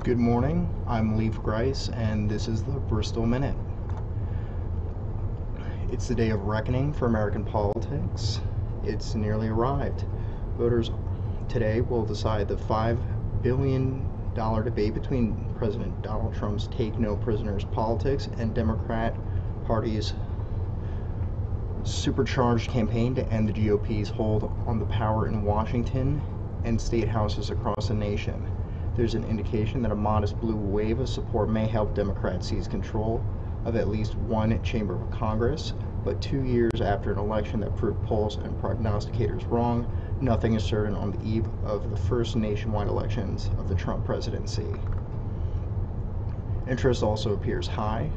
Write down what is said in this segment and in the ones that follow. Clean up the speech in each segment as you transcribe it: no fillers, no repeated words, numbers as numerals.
Good morning, I'm Leif Greiss, and this is the Bristol Minute. It's the day of reckoning for American politics. It's nearly arrived. Voters today will decide the $5 billion debate between President Donald Trump's Take No Prisoners politics and Democrat Party's supercharged campaign to end the GOP's hold on the power in Washington and state houses across the nation. There's an indication that a modest blue wave of support may help Democrats seize control of at least one chamber of Congress, but 2 years after an election that proved polls and prognosticators wrong, nothing is certain on the eve of the first nationwide elections of the Trump presidency. Interest also appears high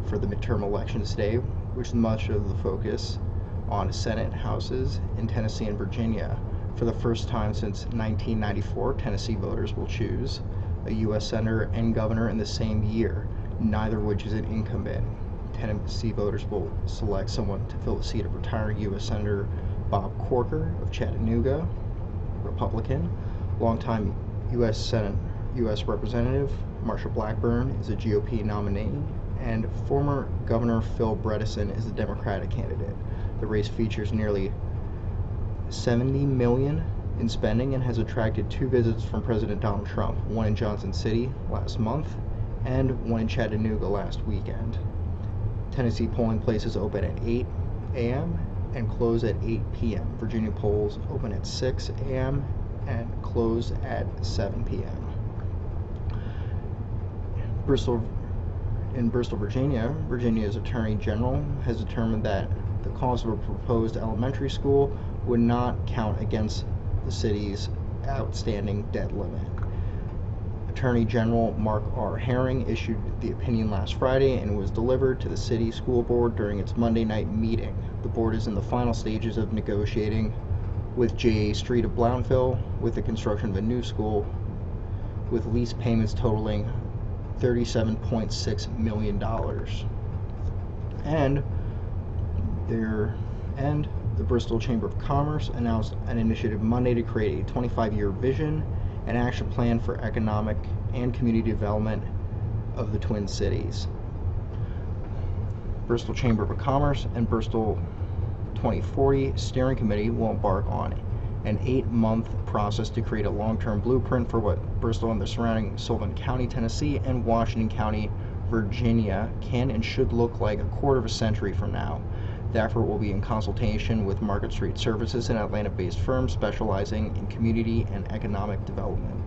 for the midterm elections today, with much of the focus on Senate houses in Tennessee and Virginia. For the first time since 1994, Tennessee voters will choose a U.S. senator and governor in the same year, neither of which is an incumbent. Tennessee voters will select someone to fill the seat of retiring U.S. Senator Bob Corker of Chattanooga, Republican. Longtime U.S. Representative Marsha Blackburn is a GOP nominee, and former Governor Phil Bredesen is the Democratic candidate. The race features nearly $70 million in spending and has attracted 2 visits from President Donald Trump, one in Johnson City last month and one in Chattanooga last weekend. Tennessee polling places open at 8 a.m. and close at 8 p.m. Virginia polls open at 6 a.m. and close at 7 p.m. In Bristol, Virginia's Attorney General has determined that the cost of a proposed elementary school would not count against the city's outstanding debt limit. Attorney General Mark R. Herring issued the opinion last Friday and was delivered to the city school board during its Monday night meeting. The board is in the final stages of negotiating with J.A. Street of Blountville with the construction of a new school, with lease payments totaling $37.6 million. The Bristol Chamber of Commerce announced an initiative Monday to create a 25-year vision and action plan for economic and community development of the Twin Cities. Bristol Chamber of Commerce and Bristol 2040 Steering Committee will embark on an 8-month process to create a long-term blueprint for what Bristol and the surrounding Sullivan County, Tennessee, and Washington County, Virginia can and should look like a quarter of a century from now. The effort will be in consultation with Market Street Services, an Atlanta-based firm specializing in community and economic development.